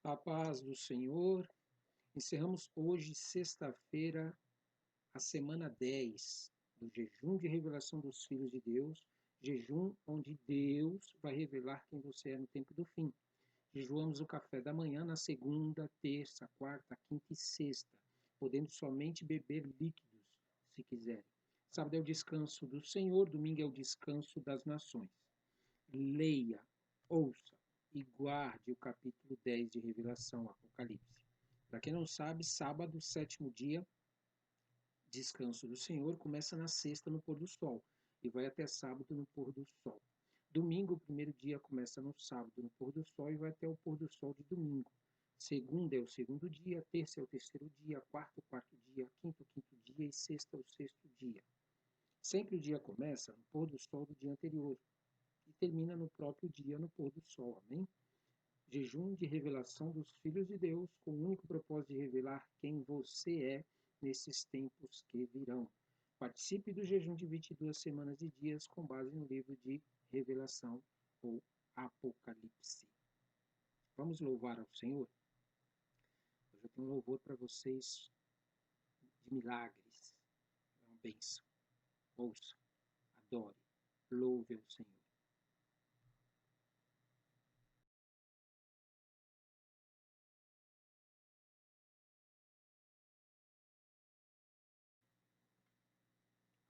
A paz do Senhor. Encerramos hoje, sexta-feira, a semana 10 do jejum de revelação dos filhos de Deus, jejum onde Deus vai revelar quem você é no tempo do fim. Jejuamos o café da manhã na segunda, terça, quarta, quinta e sexta, podendo somente beber líquidos, se quiserem. Sábado é o descanso do Senhor, domingo é o descanso das nações. Leia, ouça e guarde o capítulo 10 de Revelação, Apocalipse. Para quem não sabe, sábado, sétimo dia, descanso do Senhor, começa na sexta no pôr do sol e vai até sábado no pôr do sol. Domingo, o primeiro dia, começa no sábado no pôr do sol e vai até o pôr do sol de domingo. Segunda é o segundo dia, terça é o terceiro dia, quarto, o quarto dia, quinto, o quinto dia e sexta é o sexto dia. Sempre o dia começa no pôr do sol do dia anterior e termina no próprio dia no pôr do sol. Amém? Jejum de revelação dos filhos de Deus, com o único propósito de revelar quem você é nesses tempos que virão. Participe do jejum de 22 semanas e dias com base no livro de Revelação ou Apocalipse. Vamos louvar ao Senhor? Hoje eu tenho um louvor para vocês de milagres. É uma bênção. Ouça, adore, louve ao Senhor.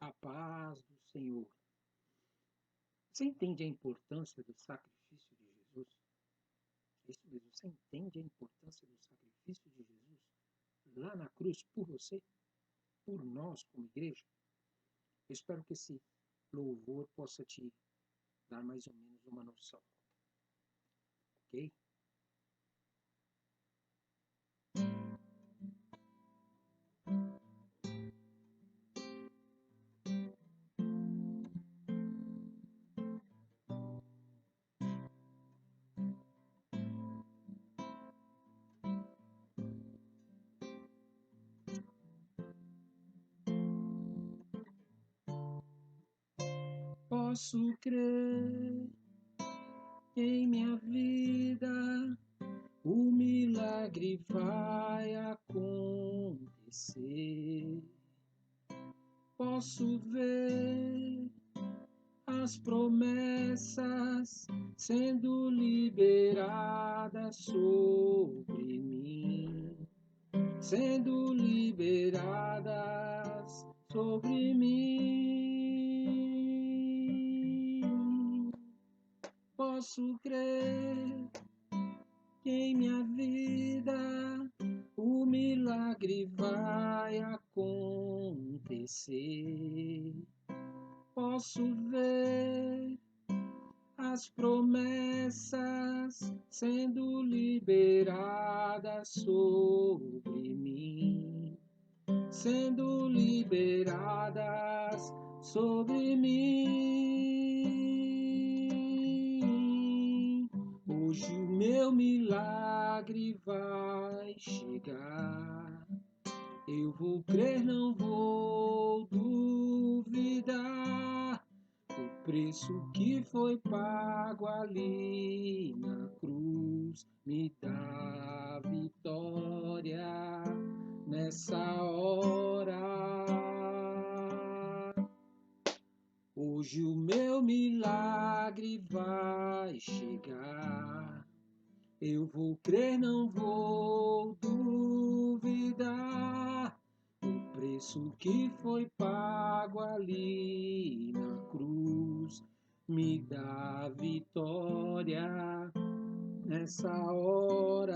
A paz do Senhor. Você entende a importância do sacrifício de Jesus? Isso mesmo, você entende a importância do sacrifício de Jesus lá na cruz por você, por nós como igreja? Eu espero que esse louvor possa te dar mais ou menos uma noção, ok? Posso crer que em minha vida o milagre vai acontecer. Posso ver as promessas sendo liberadas sobre mim, sendo liberadas sobre mim. Posso crer que em minha vida o milagre vai acontecer. Posso ver as promessas sendo liberadas sobre mim, sendo liberadas sobre mim. Hoje o meu milagre vai chegar. Eu vou crer, não vou duvidar. O preço que foi pago ali na cruz me dá vitória nessa hora. Hoje o meu milagre vai chegar. Eu vou crer, não vou duvidar. O preço que foi pago ali na cruz me dá vitória nessa hora.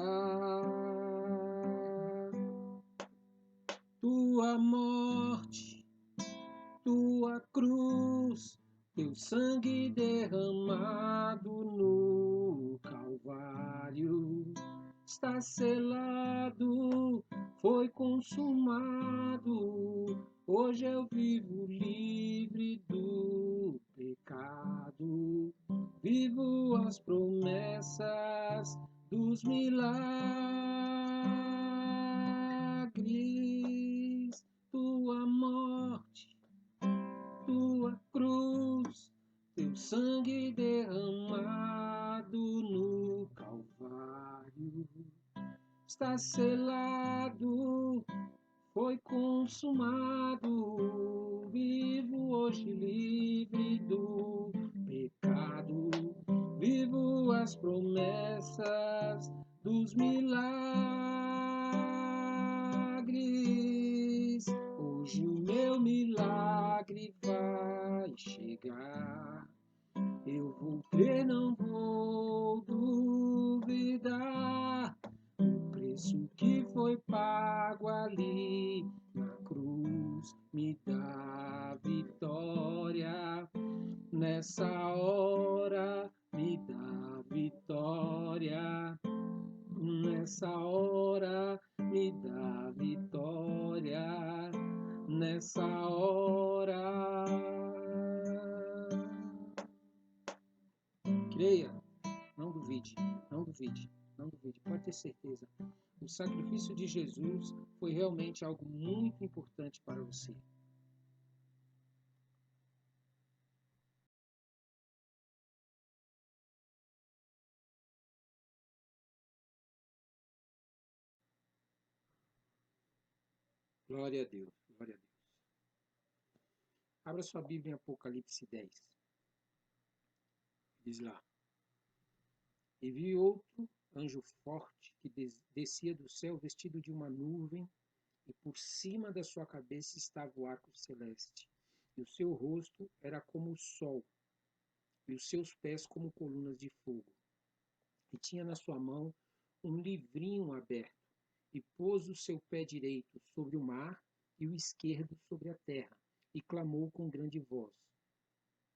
Tua morte, tua cruz, teu sangue derramado no Calvário, está selado, foi consumado. Hoje eu vivo livre do pecado, vivo as promessas dos milagres. Tua morte, tua cruz, teu sangue derramado no Calvário, está selado, foi consumado, vivo hoje livre do pecado, vivo as promessas dos milagres. Hoje o meu milagre vai chegar. Eu vou crer, não vou duvidar. O preço que foi pago ali na cruz me dá vitória. Nessa hora me dá vitória. Nessa hora me dá vitória. Nessa hora. Creia, não duvide, não duvide, não duvide, pode ter certeza. O sacrifício de Jesus foi realmente algo muito importante para você. Glória a Deus, glória a Deus. Abra sua Bíblia em Apocalipse 10. Diz lá: E vi outro anjo forte que descia do céu vestido de uma nuvem, e por cima da sua cabeça estava o arco celeste. E o seu rosto era como o sol, e os seus pés como colunas de fogo. E tinha na sua mão um livrinho aberto, e pôs o seu pé direito sobre o mar e o esquerdo sobre a terra, e clamou com grande voz,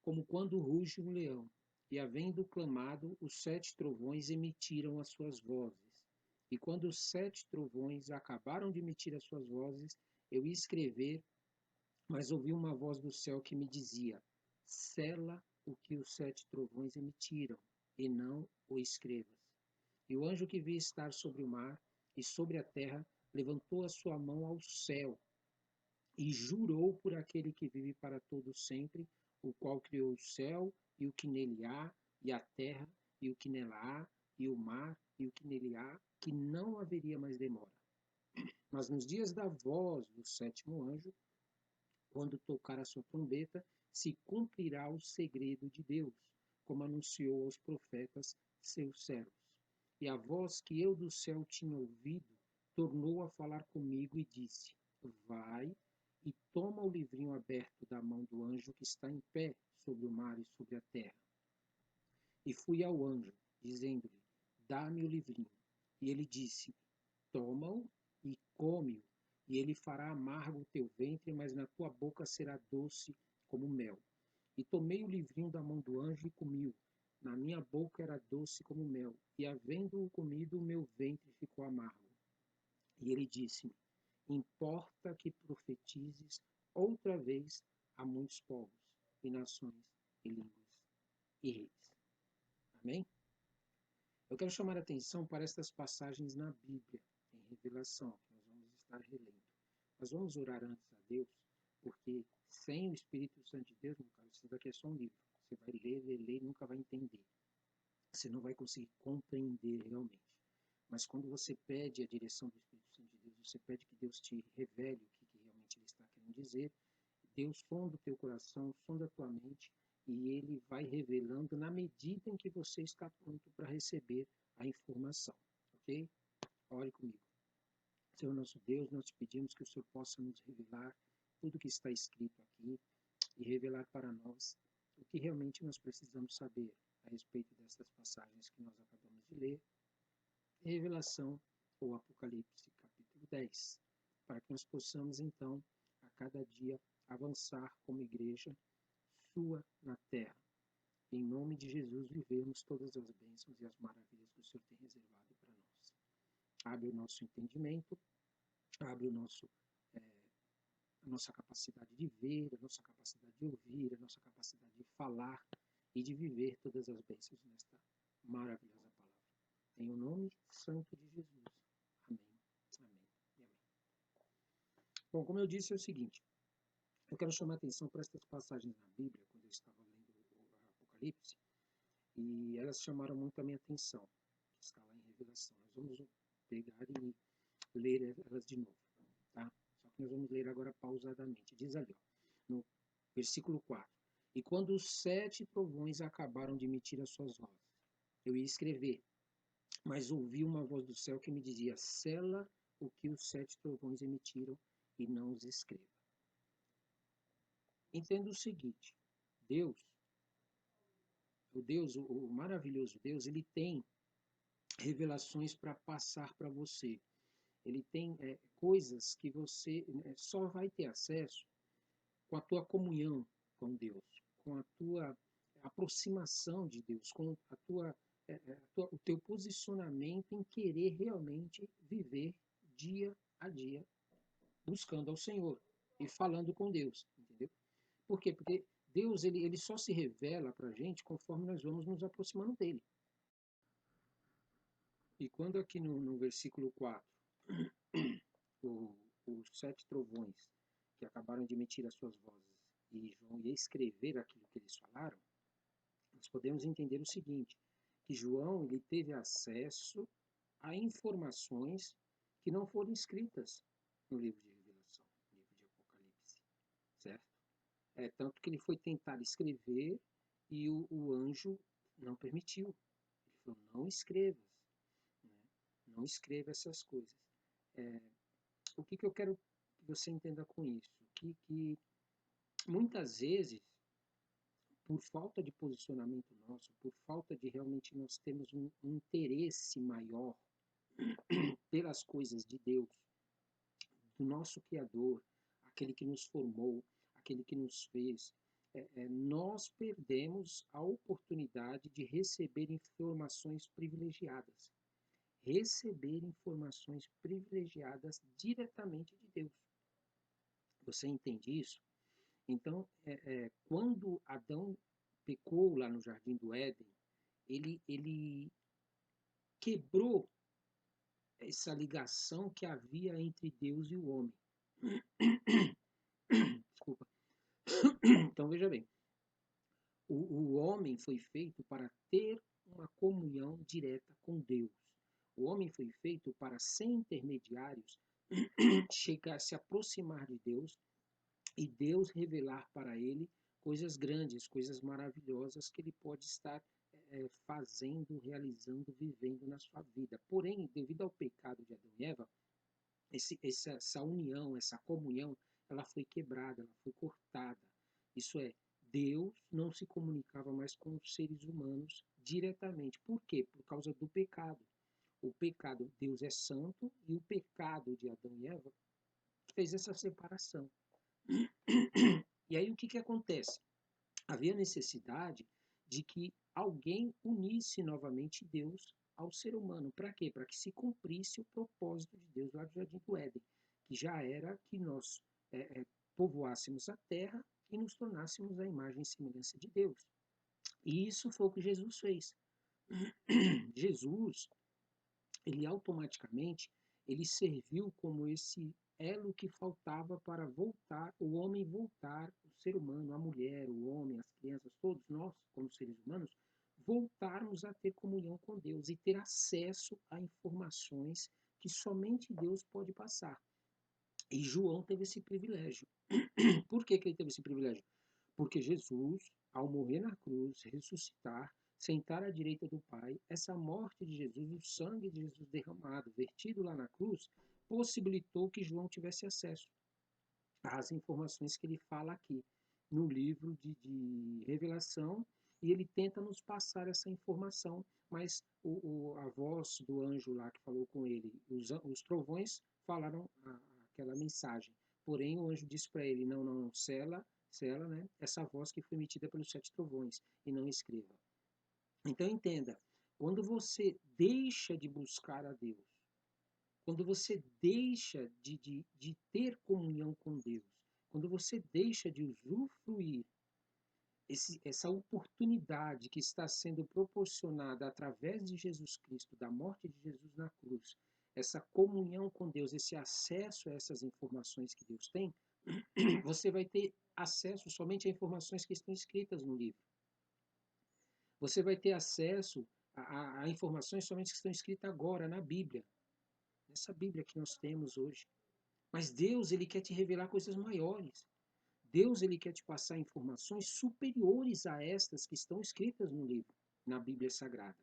como quando ruge um leão. E havendo clamado, os 7 trovões emitiram as suas vozes. E quando os 7 trovões acabaram de emitir as suas vozes, eu ia escrever, mas ouvi uma voz do céu que me dizia: sela o que os 7 trovões emitiram, e não o escrevas. E o anjo que vi estar sobre o mar e sobre a terra levantou a sua mão ao céu e jurou por aquele que vive para todo sempre, o qual criou o céu e o que nele há, e a terra e o que nela há, e o mar e o que nele há, que não haveria mais demora. Mas nos dias da voz do 7º anjo, quando tocar a sua trombeta, se cumprirá o segredo de Deus, como anunciou aos profetas seus servos. E a voz que eu do céu tinha ouvido tornou a falar comigo e disse: vai e toma o livrinho aberto da mão do anjo que está em pé sobre o mar e sobre a terra. E fui ao anjo, dizendo-lhe: dá-me o livrinho. E ele disse: toma-o e come-o, e ele fará amargo o teu ventre, mas na tua boca será doce como mel. E tomei o livrinho da mão do anjo e comi-o. Na minha boca era doce como mel, e havendo-o comido, o meu ventre ficou amargo. E ele disse-me: importa que profetizes outra vez a muitos povos, e nações, e línguas, e reis. Amém? Eu quero chamar a atenção para estas passagens na Bíblia, em Revelação, que nós vamos estar relendo. Nós vamos orar antes a Deus, porque sem o Espírito Santo de Deus, meu caro, isso daqui é só um livro. Você vai ler e nunca vai entender. Você não vai conseguir compreender realmente. Mas quando você pede a direção do Espírito Santo de Deus, você pede que Deus te revele o que realmente ele está querendo dizer, Deus sonda o teu coração, sonda a tua mente, e ele vai revelando na medida em que você está pronto para receber a informação, ok? Ore comigo. Senhor nosso Deus, nós te pedimos que o Senhor possa nos revelar tudo que está escrito aqui e revelar para nós o que realmente nós precisamos saber a respeito dessas passagens que nós acabamos de ler. Revelação ou Apocalipse, capítulo 10, para que nós possamos, então, a cada dia avançar como igreja sua na terra. Em nome de Jesus, vivemos todas as bênçãos e as maravilhas que o Senhor tem reservado para nós. Abre o nosso entendimento, abre a nossa capacidade de ver, a nossa capacidade de ouvir, a nossa capacidade de falar e de viver todas as bênçãos nesta maravilhosa palavra. Em o nome santo de Jesus. Amém, amém e amém. Bom, como eu disse, é o seguinte, eu quero chamar a atenção para estas passagens na Bíblia, quando eu estava lendo o Apocalipse, e elas chamaram muito a minha atenção, que está lá em Revelação. Nós vamos pegar e ler elas de novo, tá? Só que nós vamos ler agora pausadamente. Diz ali, ó, no versículo 4. E quando os 7 trovões acabaram de emitir as suas vozes, eu ia escrever, mas ouvi uma voz do céu que me dizia: sela o que os 7 trovões emitiram e não os escreva. Entenda o seguinte: Deus, o maravilhoso Deus, ele tem revelações para passar para você. Ele tem coisas que você só vai ter acesso com a tua comunhão com Deus, com a tua aproximação de Deus, com o teu posicionamento em querer realmente viver dia a dia buscando ao Senhor e falando com Deus, entendeu? Por quê? Porque Deus ele só se revela para a gente conforme nós vamos nos aproximando dele. E quando aqui no versículo 4, os 7 trovões que acabaram de emitir as suas vozes e João ia escrever aquilo que eles falaram, nós podemos entender o seguinte, que João ele teve acesso a informações que não foram escritas no livro de Revelação, no livro de Apocalipse, certo? Tanto que ele foi tentar escrever e o anjo não permitiu. Ele falou, não escrevas, né? Não escreva essas coisas. O que eu quero que você entenda com isso? Que muitas vezes, por falta de posicionamento nosso, por falta de realmente nós termos um interesse maior pelas coisas de Deus, do nosso Criador, aquele que nos formou, aquele que nos fez, nós perdemos a oportunidade de receber informações privilegiadas. Receber informações privilegiadas diretamente de Deus. Você entende isso? Então, quando Adão pecou lá no Jardim do Éden, ele quebrou essa ligação que havia entre Deus e o homem. Desculpa. Então, veja bem, o homem foi feito para ter uma comunhão direta com Deus. O homem foi feito para, sem intermediários, chegar, se aproximar de Deus e Deus revelar para ele coisas grandes, coisas maravilhosas que ele pode estar fazendo, realizando, vivendo na sua vida. Porém, devido ao pecado de Adão e Eva, essa união, essa comunhão, ela foi quebrada, ela foi cortada. Isso é, Deus não se comunicava mais com os seres humanos diretamente. Por quê? Por causa do pecado. O pecado, Deus é santo, e o pecado de Adão e Eva fez essa separação. E aí o que acontece? Havia necessidade de que alguém unisse novamente Deus ao ser humano. Para quê? Para que se cumprisse o propósito de Deus lá do Jardim do Éden, que já era que nós povoássemos a terra e nos tornássemos a imagem e semelhança de Deus. E isso foi o que Jesus fez. Jesus, ele automaticamente, ele serviu como esse elo que faltava para voltar, o homem voltar, o ser humano, a mulher, o homem, as crianças, todos nós, como seres humanos, voltarmos a ter comunhão com Deus e ter acesso a informações que somente Deus pode passar. E João teve esse privilégio. Por que ele teve esse privilégio? Porque Jesus, ao morrer na cruz, ressuscitar, sentar à direita do Pai, essa morte de Jesus, o sangue de Jesus derramado, vertido lá na cruz, possibilitou que João tivesse acesso às informações que ele fala aqui no livro de Revelação, e ele tenta nos passar essa informação, mas a voz do anjo lá que falou com ele, os trovões falaram aquela mensagem. Porém, o anjo disse para ele, não, sela, né, essa voz que foi emitida pelos 7 trovões, e não escreva. Então, entenda, quando você deixa de buscar a Deus, quando você deixa de ter comunhão com Deus, quando você deixa de usufruir essa oportunidade que está sendo proporcionada através de Jesus Cristo, da morte de Jesus na cruz, essa comunhão com Deus, esse acesso a essas informações que Deus tem, você vai ter acesso somente a informações que estão escritas no livro. Você vai ter acesso a informações somente que estão escritas agora na Bíblia. nessa Bíblia que nós temos hoje. Mas Deus, ele quer te revelar coisas maiores. Deus, ele quer te passar informações superiores a estas que estão escritas no livro, na Bíblia Sagrada.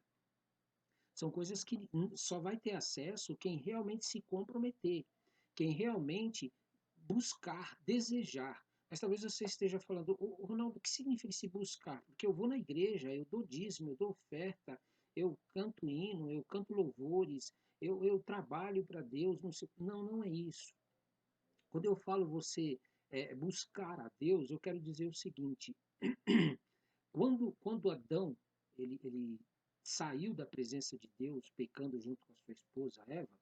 São coisas que só vai ter acesso quem realmente se comprometer, quem realmente buscar, desejar. Mas talvez você esteja falando, Ronaldo, o que significa esse buscar? Porque eu vou na igreja, eu dou dízimo, eu dou oferta, eu canto hino, eu canto louvores, eu trabalho para Deus. Não, sei. Não é isso. Quando eu falo você buscar a Deus, eu quero dizer o seguinte: quando Adão ele saiu da presença de Deus, pecando junto com a sua esposa Eva,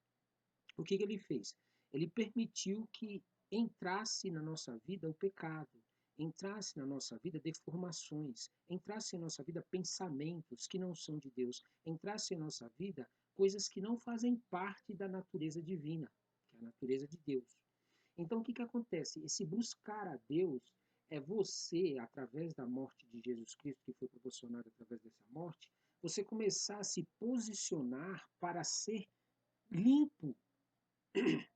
o que ele fez? Ele permitiu que entrasse na nossa vida o pecado, entrasse na nossa vida deformações, entrasse em nossa vida pensamentos que não são de Deus, entrasse em nossa vida coisas que não fazem parte da natureza divina, que é a natureza de Deus. Então, o que acontece? Esse buscar a Deus é você, através da morte de Jesus Cristo, que foi proporcionada através dessa morte, você começar a se posicionar para ser limpo,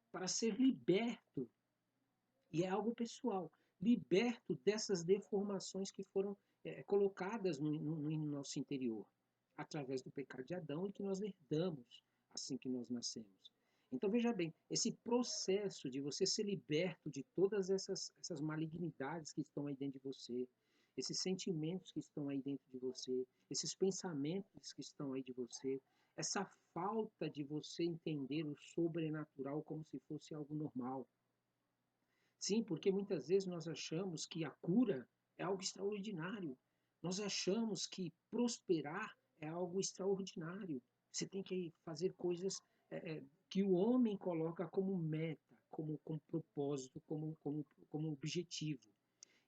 para ser liberto. E é algo pessoal, liberto dessas deformações que foram colocadas no nosso interior, através do pecado de Adão e que nós herdamos assim que nós nascemos. Então veja bem, esse processo de você ser liberto de todas essas malignidades que estão aí dentro de você, esses sentimentos que estão aí dentro de você, esses pensamentos que estão aí de você, essa falta de você entender o sobrenatural como se fosse algo normal. Sim, porque muitas vezes nós achamos que a cura é algo extraordinário. Nós achamos que prosperar é algo extraordinário. Você tem que fazer coisas que o homem coloca como meta, como propósito, como objetivo.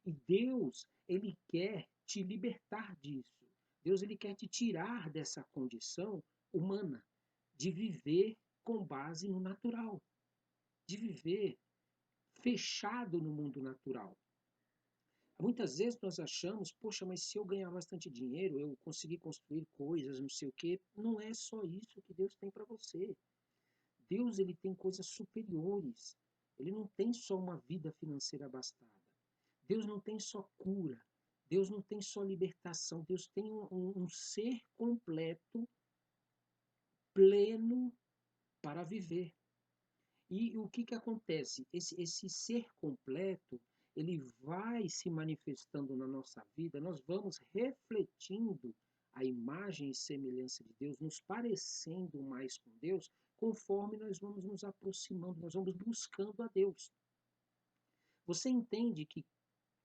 E Deus, ele quer te libertar disso. Deus, ele quer te tirar dessa condição humana, de viver com base no natural, de viver fechado no mundo natural. Muitas vezes nós achamos, poxa, mas se eu ganhar bastante dinheiro, eu conseguir construir coisas, não sei o quê. Não é só isso que Deus tem para você. Deus, ele tem coisas superiores. Ele não tem só uma vida financeira abastada. Deus não tem só cura. Deus não tem só libertação. Deus tem um ser completo, pleno para viver. E o que acontece? Esse ser completo, ele vai se manifestando na nossa vida, nós vamos refletindo a imagem e semelhança de Deus, nos parecendo mais com Deus, conforme nós vamos nos aproximando, nós vamos buscando a Deus. Você entende que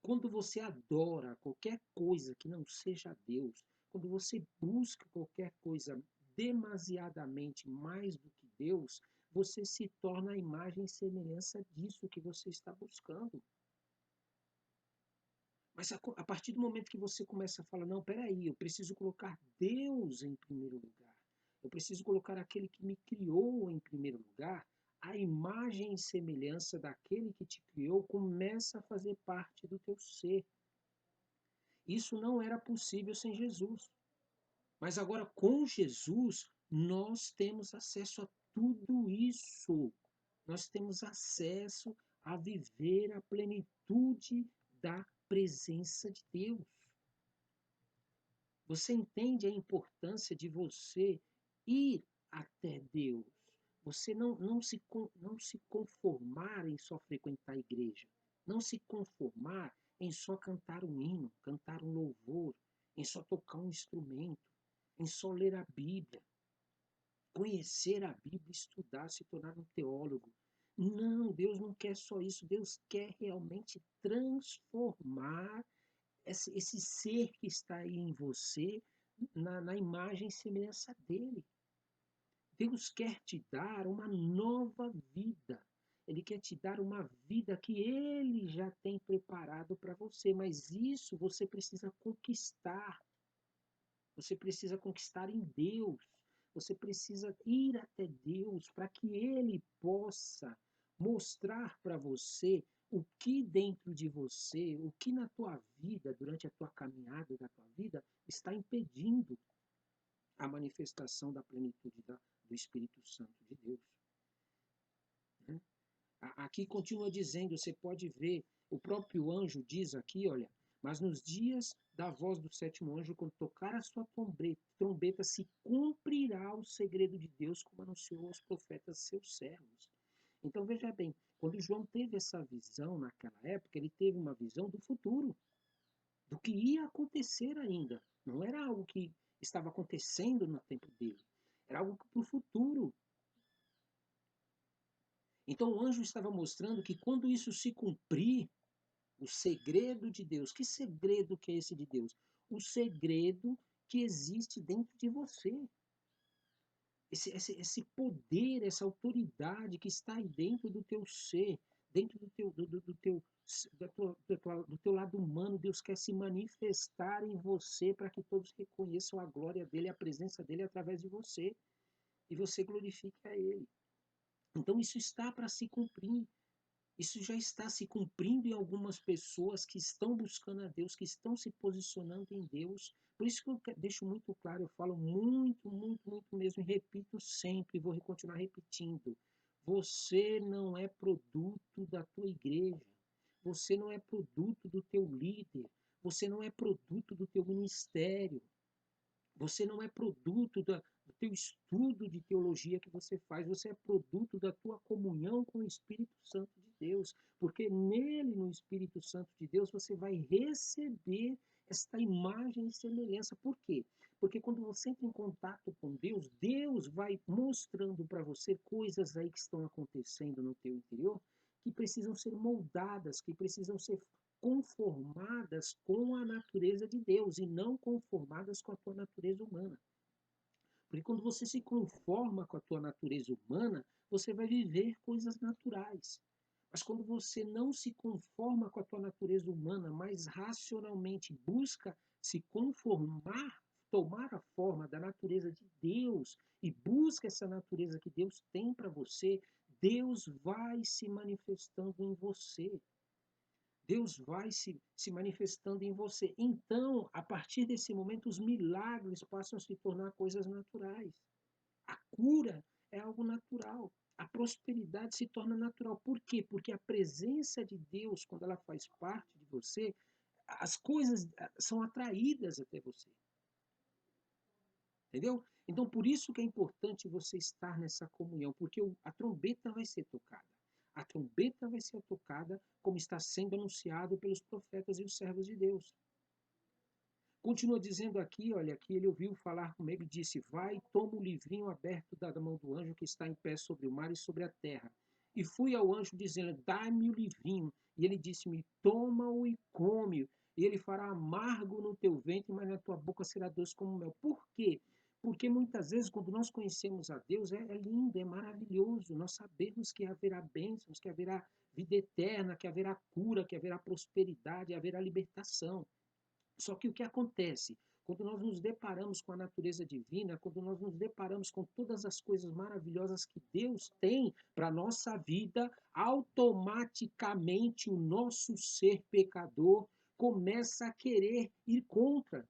quando você adora qualquer coisa que não seja Deus, quando você busca qualquer coisa demasiadamente mais do que Deus, você se torna a imagem e semelhança disso que você está buscando. Mas a partir do momento que você começa a falar, não, peraí, eu preciso colocar Deus em primeiro lugar, eu preciso colocar aquele que me criou em primeiro lugar, a imagem e semelhança daquele que te criou começa a fazer parte do teu ser. Isso não era possível sem Jesus. Mas agora, com Jesus, nós temos acesso a tudo isso. Nós temos acesso a viver a plenitude da presença de Deus. Você entende a importância de você ir até Deus? Você não se conformar em só frequentar a igreja. Não se conformar em só cantar um hino, cantar um louvor, em só tocar um instrumento, em só ler a Bíblia, conhecer a Bíblia, estudar, se tornar um teólogo. Não, Deus não quer só isso. Deus quer realmente transformar esse ser que está aí em você na imagem e semelhança dele. Deus quer te dar uma nova vida. Ele quer te dar uma vida que ele já tem preparado para você, mas isso você precisa conquistar. Você precisa conquistar em Deus. Você precisa ir até Deus para que ele possa mostrar para você o que dentro de você, o que na tua vida, durante a tua caminhada da tua vida, está impedindo a manifestação da plenitude do Espírito Santo de Deus. Aqui continua dizendo, você pode ver, o próprio anjo diz aqui, olha, mas nos dias da voz do sétimo anjo, quando tocar a sua trombeta, se cumprirá o segredo de Deus, como anunciou aos profetas seus servos. Então veja bem, quando João teve essa visão naquela época, ele teve uma visão do futuro, do que ia acontecer ainda. Não era algo que estava acontecendo no tempo dele, era algo para o futuro. Então o anjo estava mostrando que quando isso se cumprir, o segredo de Deus, que segredo que é esse de Deus? O segredo que existe dentro de você. Esse poder, essa autoridade que está aí dentro do teu ser, dentro do teu lado humano, Deus quer se manifestar em você para que todos reconheçam a glória dele, a presença dele através de você. E você glorifique a ele. Então isso está para se cumprir. Isso já está se cumprindo em algumas pessoas que estão buscando a Deus, que estão se posicionando em Deus. Por isso que eu deixo muito claro, eu falo muito, muito, muito mesmo, e repito sempre, e vou continuar repetindo. Você não é produto da tua igreja. Você não é produto do teu líder. Você não é produto do teu ministério. Você não é produto do teu estudo de teologia que você faz, você é produto da tua comunhão com o Espírito Santo de Deus, porque nele, no Espírito Santo de Deus, você vai receber esta imagem e semelhança. Por quê? Porque quando você entra em contato com Deus, Deus vai mostrando para você coisas aí que estão acontecendo no teu interior que precisam ser moldadas, que precisam ser conformadas com a natureza de Deus e não conformadas com a tua natureza humana. Porque quando você se conforma com a tua natureza humana, você vai viver coisas naturais. Mas quando você não se conforma com a tua natureza humana, mas racionalmente busca se conformar, tomar a forma da natureza de Deus e busca essa natureza que Deus tem para você, Deus vai se manifestando em você. Deus vai se manifestando em você. Então, a partir desse momento, os milagres passam a se tornar coisas naturais. A cura é algo natural. A prosperidade se torna natural. Por quê? Porque a presença de Deus, quando ela faz parte de você, as coisas são atraídas até você. Entendeu? Então, por isso que é importante você estar nessa comunhão, porque a trombeta vai ser tocada. A trombeta vai ser tocada como está sendo anunciado pelos profetas e os servos de Deus. Continua dizendo aqui, olha, que ele ouviu falar comigo e disse, vai, toma o livrinho aberto da mão do anjo que está em pé sobre o mar e sobre a terra. E fui ao anjo dizendo, dá-me o livrinho. E ele disse-me, toma-o e come. E ele fará amargo no teu ventre, mas na tua boca será doce como mel. Por quê? Porque muitas vezes, quando nós conhecemos a Deus, é lindo, é maravilhoso. Nós sabemos que haverá bênçãos, que haverá vida eterna, que haverá cura, que haverá prosperidade, haverá libertação. Só que o que acontece? Quando nós nos deparamos com a natureza divina, quando nós nos deparamos com todas as coisas maravilhosas que Deus tem para a nossa vida, automaticamente o nosso ser pecador começa a querer ir contra.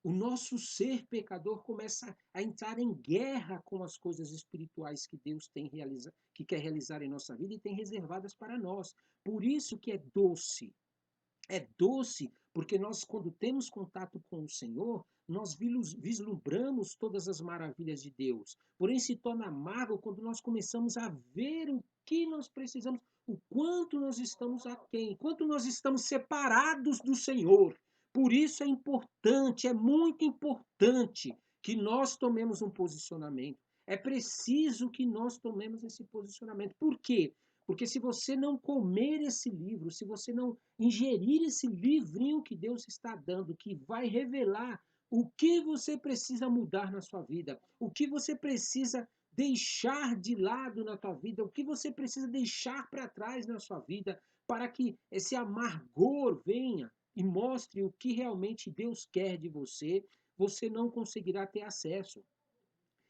O nosso ser pecador começa a entrar em guerra com as coisas espirituais que Deus tem que quer realizar em nossa vida e tem reservadas para nós. Por isso que é doce. É doce porque nós, quando temos contato com o Senhor, nós vislumbramos todas as maravilhas de Deus. Porém, se torna amargo quando nós começamos a ver o que nós precisamos, o quanto nós estamos aquém, quanto nós estamos separados do Senhor. Por isso é importante, é muito importante que nós tomemos um posicionamento. É preciso que nós tomemos esse posicionamento. Por quê? Porque se você não comer esse livro, se você não ingerir esse livrinho que Deus está dando, que vai revelar o que você precisa mudar na sua vida, o que você precisa deixar de lado na tua vida, o que você precisa deixar para trás na sua vida, para que esse amargor venha e mostre o que realmente Deus quer de você, você não conseguirá ter acesso.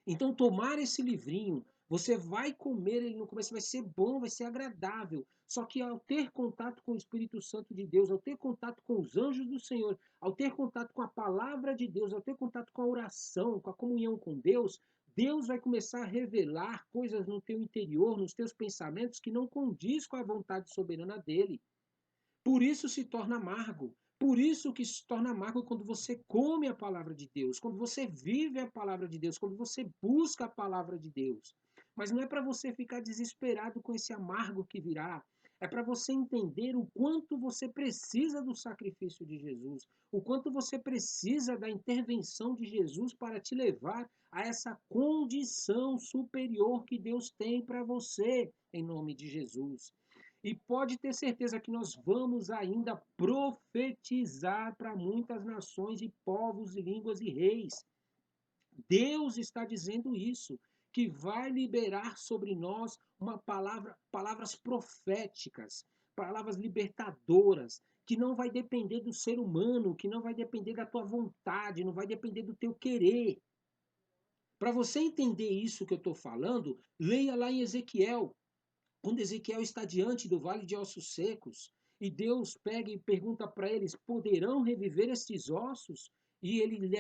Então, tomar esse livrinho, você vai comer ele no começo, vai ser bom, vai ser agradável. Só que ao ter contato com o Espírito Santo de Deus, ao ter contato com os anjos do Senhor, ao ter contato com a palavra de Deus, ao ter contato com a oração, com a comunhão com Deus, Deus vai começar a revelar coisas no teu interior, nos teus pensamentos, que não condiz com a vontade soberana dele. Por isso se torna amargo. Por isso que se torna amargo quando você come a palavra de Deus, quando você vive a palavra de Deus, quando você busca a palavra de Deus. Mas não é para você ficar desesperado com esse amargo que virá. É para você entender o quanto você precisa do sacrifício de Jesus, o quanto você precisa da intervenção de Jesus para te levar a essa condição superior que Deus tem para você, em nome de Jesus. E pode ter certeza que nós vamos ainda profetizar para muitas nações e povos e línguas e reis. Deus está dizendo isso, que vai liberar sobre nós uma palavra, palavras proféticas, palavras libertadoras, que não vai depender do ser humano, que não vai depender da tua vontade, não vai depender do teu querer. Para você entender isso que eu estou falando, leia lá em Ezequiel, quando Ezequiel está diante do vale de ossos secos, e Deus pega e pergunta para eles: poderão reviver estes ossos? E ele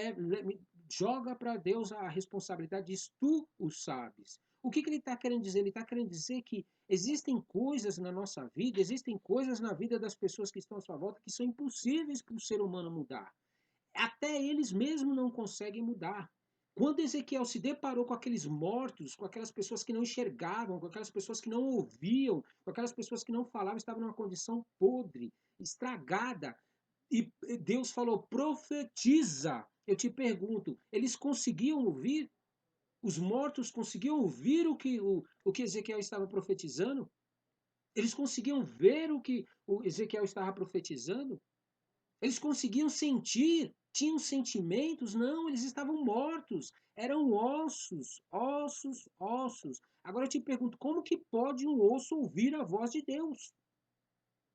joga para Deus a responsabilidade, diz: tu o sabes. O que ele está querendo dizer? Ele está querendo dizer que existem coisas na nossa vida, existem coisas na vida das pessoas que estão à sua volta que são impossíveis para o ser humano mudar. Até eles mesmos não conseguem mudar. Quando Ezequiel se deparou com aqueles mortos, com aquelas pessoas que não enxergavam, com aquelas pessoas que não ouviam, com aquelas pessoas que não falavam, estavam numa condição podre, estragada, e Deus falou: profetiza. Eu te pergunto, eles conseguiam ouvir? Os mortos conseguiam ouvir o que Ezequiel estava profetizando? Eles conseguiam ver o que o Ezequiel estava profetizando? Eles conseguiam sentir, tinham sentimentos? Não, eles estavam mortos. Eram ossos, ossos, ossos. Agora eu te pergunto, como que pode um osso ouvir a voz de Deus?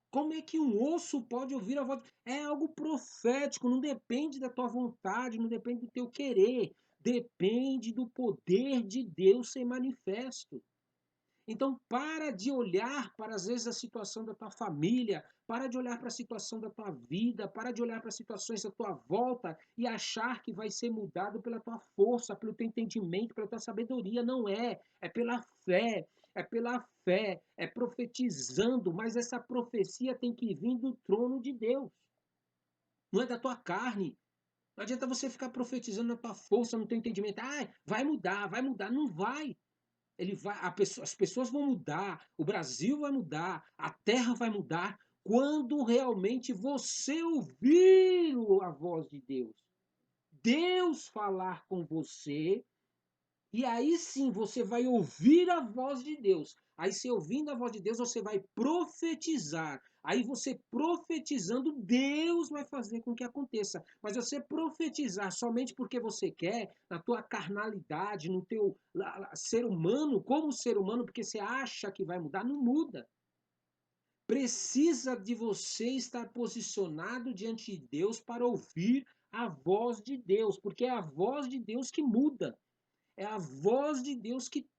Como é que um osso pode ouvir a voz? É algo profético, não depende da tua vontade, não depende do teu querer. Depende do poder de Deus ser manifesto. Então, para de olhar para, às vezes, a situação da tua família, para de olhar para a situação da tua vida, para de olhar para as situações da tua volta e achar que vai ser mudado pela tua força, pelo teu entendimento, pela tua sabedoria. Não é. É pela fé. É pela fé. É profetizando, mas essa profecia tem que vir do trono de Deus. Não é da tua carne. Não adianta você ficar profetizando na tua força, no teu entendimento. Ah, vai mudar, vai mudar. Não vai. Ele vai, as pessoas vão mudar, o Brasil vai mudar, a terra vai mudar quando realmente você ouvir a voz de Deus. Deus falar com você, e aí sim você vai ouvir a voz de Deus. Aí você ouvindo a voz de Deus, você vai profetizar. Aí você profetizando, Deus vai fazer com que aconteça. Mas você profetizar somente porque você quer, na tua carnalidade, no teu ser humano, como ser humano, porque você acha que vai mudar, não muda. Precisa de você estar posicionado diante de Deus para ouvir a voz de Deus, porque é a voz de Deus que muda. É a voz de Deus que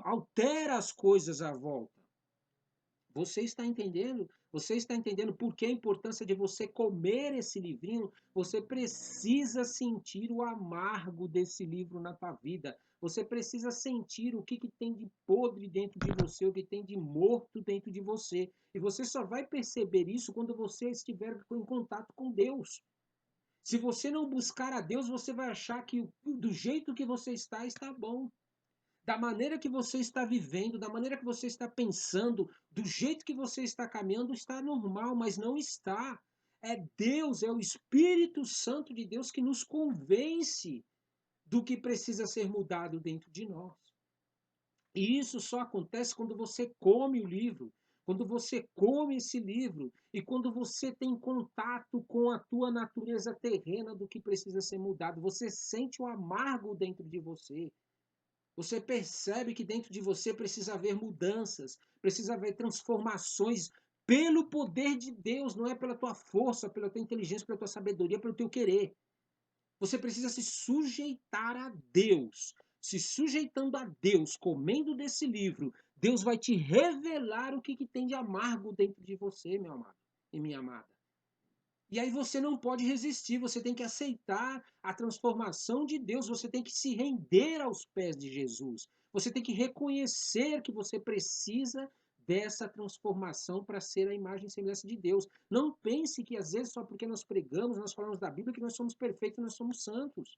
altera as coisas à volta. Você está entendendo? Você está entendendo por que a importância de você comer esse livrinho? Você precisa sentir o amargo desse livro na tua vida. Você precisa sentir o que tem de podre dentro de você, o que tem de morto dentro de você. E você só vai perceber isso quando você estiver em contato com Deus. Se você não buscar a Deus, você vai achar que do jeito que você está bom. Da maneira que você está vivendo, da maneira que você está pensando, do jeito que você está caminhando, está normal, mas não está. É Deus, é o Espírito Santo de Deus que nos convence do que precisa ser mudado dentro de nós. E isso só acontece quando você come o livro, quando você come esse livro e quando você tem contato com a tua natureza terrena do que precisa ser mudado. Você sente o amargo dentro de você. Você percebe que dentro de você precisa haver mudanças, precisa haver transformações pelo poder de Deus, não é pela tua força, pela tua inteligência, pela tua sabedoria, pelo teu querer. Você precisa se sujeitar a Deus. Se sujeitando a Deus, comendo desse livro, Deus vai te revelar o que tem de amargo dentro de você, meu amado e minha amada. E aí você não pode resistir, você tem que aceitar a transformação de Deus, você tem que se render aos pés de Jesus. Você tem que reconhecer que você precisa dessa transformação para ser a imagem e semelhança de Deus. Não pense que às vezes só porque nós pregamos, nós falamos da Bíblia que nós somos perfeitos, nós somos santos.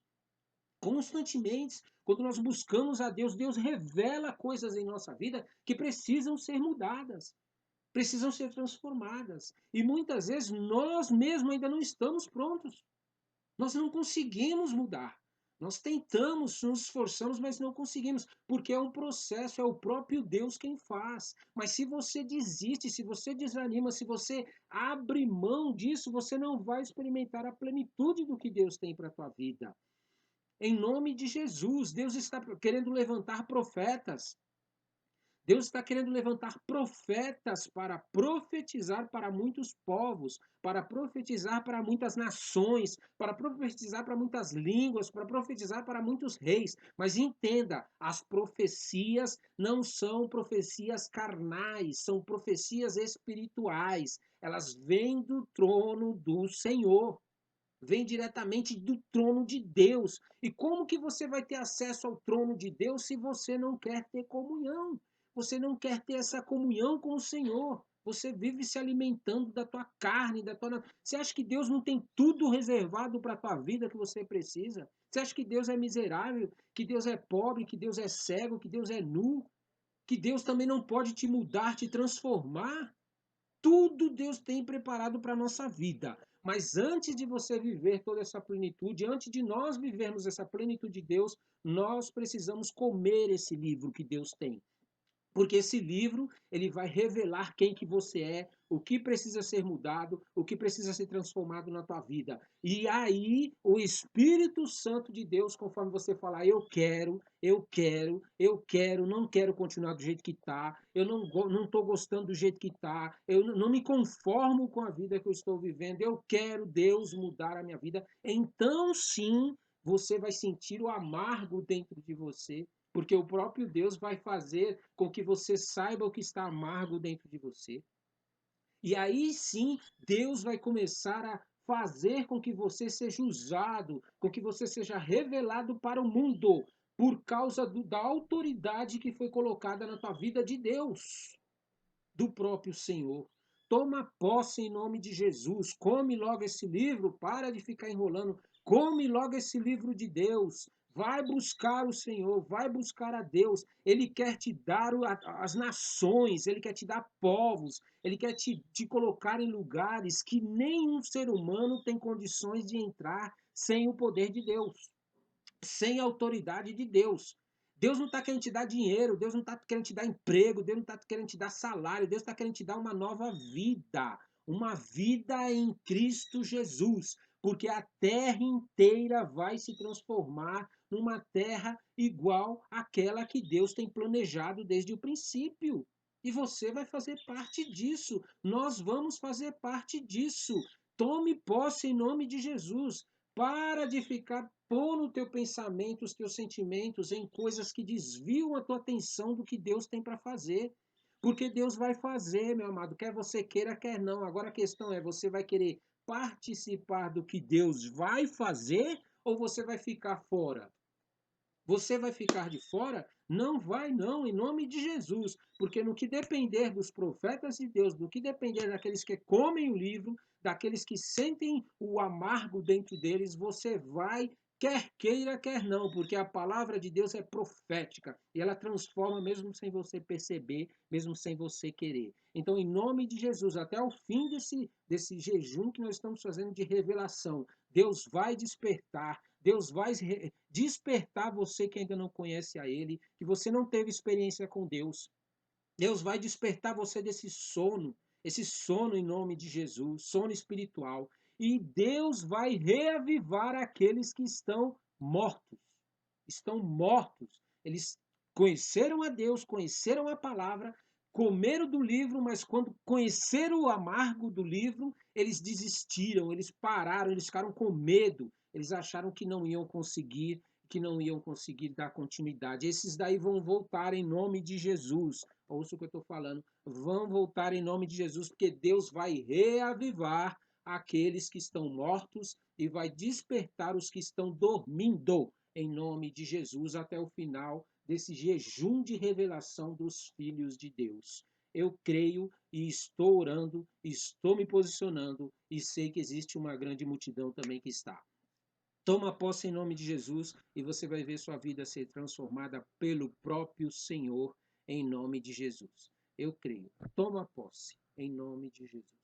Constantemente, quando nós buscamos a Deus, Deus revela coisas em nossa vida que precisam ser mudadas, precisam ser transformadas. E muitas vezes nós mesmos ainda não estamos prontos. Nós não conseguimos mudar. Nós tentamos, nos esforçamos, mas não conseguimos, porque é um processo, é o próprio Deus quem faz. Mas se você desiste, se você desanima, se você abre mão disso, você não vai experimentar a plenitude do que Deus tem para a tua vida. Em nome de Jesus, Deus está querendo levantar profetas. Deus está querendo levantar profetas para profetizar para muitos povos, para profetizar para muitas nações, para profetizar para muitas línguas, para profetizar para muitos reis. Mas entenda, as profecias não são profecias carnais, são profecias espirituais. Elas vêm do trono do Senhor. Vem diretamente do trono de Deus. E como que você vai ter acesso ao trono de Deus se você não quer ter comunhão? Você não quer ter essa comunhão com o Senhor. Você vive se alimentando da tua carne, da tua. Você acha que Deus não tem tudo reservado para a tua vida que você precisa? Você acha que Deus é miserável, que Deus é pobre, que Deus é cego, que Deus é nu, que Deus também não pode te mudar, te transformar? Tudo Deus tem preparado para a nossa vida. Mas antes de você viver toda essa plenitude, antes de nós vivermos essa plenitude de Deus, nós precisamos comer esse livro que Deus tem. Porque esse livro, ele vai revelar quem que você é, o que precisa ser mudado, o que precisa ser transformado na tua vida. E aí, o Espírito Santo de Deus, conforme você falar, não quero continuar do jeito que está, eu não estou gostando do jeito que está, eu não me conformo com a vida que eu estou vivendo, eu quero Deus mudar a minha vida. Então, sim, você vai sentir o amargo dentro de você, porque o próprio Deus vai fazer com que você saiba o que está amargo dentro de você. E aí sim, Deus vai começar a fazer com que você seja usado, com que você seja revelado para o mundo, por causa da autoridade que foi colocada na tua vida de Deus, do próprio Senhor. Toma posse em nome de Jesus. Come logo esse livro, para de ficar enrolando. Come logo esse livro de Deus. Vai buscar o Senhor, vai buscar a Deus. Ele quer te dar as nações, ele quer te dar povos, ele quer te colocar em lugares que nenhum ser humano tem condições de entrar sem o poder de Deus, sem a autoridade de Deus. Deus não está querendo te dar dinheiro, Deus não está querendo te dar emprego, Deus não está querendo te dar salário, Deus está querendo te dar uma vida em Cristo Jesus, porque a terra inteira vai se transformar numa terra igual àquela que Deus tem planejado desde o princípio. E você vai fazer parte disso, nós vamos fazer parte disso. Tome posse em nome de Jesus. Para de ficar pondo o teu pensamento, os teus sentimentos em coisas que desviam a tua atenção do que Deus tem para fazer. Porque Deus vai fazer, meu amado, quer você queira, quer não. Agora a questão é, você vai querer participar do que Deus vai fazer ou você vai ficar fora? Você vai ficar de fora? Não vai, não, em nome de Jesus. Porque no que depender dos profetas de Deus, no que depender daqueles que comem o livro, daqueles que sentem o amargo dentro deles, você vai, quer queira, quer não, porque a palavra de Deus é profética e ela transforma mesmo sem você perceber, mesmo sem você querer. Então, em nome de Jesus, até o fim desse jejum que nós estamos fazendo de revelação, Deus vai despertar, Deus vai despertar você que ainda não conhece a Ele, que você não teve experiência com Deus. Deus vai despertar você desse sono, esse sono em nome de Jesus, sono espiritual. E Deus vai reavivar aqueles que estão mortos. Estão mortos. Eles conheceram a Deus, conheceram a palavra, comeram do livro, mas quando conheceram o amargo do livro, eles desistiram, eles pararam, eles ficaram com medo, eles acharam que não iam conseguir dar continuidade. Esses daí vão voltar em nome de Jesus. Ouça o que eu estou falando. Vão voltar em nome de Jesus, porque Deus vai reavivar aqueles que estão mortos e vai despertar os que estão dormindo, em nome de Jesus, até o final desse jejum de revelação dos filhos de Deus. Eu creio e estou orando, estou me posicionando e sei que existe uma grande multidão também que está. Toma posse em nome de Jesus e você vai ver sua vida ser transformada pelo próprio Senhor em nome de Jesus. Eu creio. Toma posse em nome de Jesus.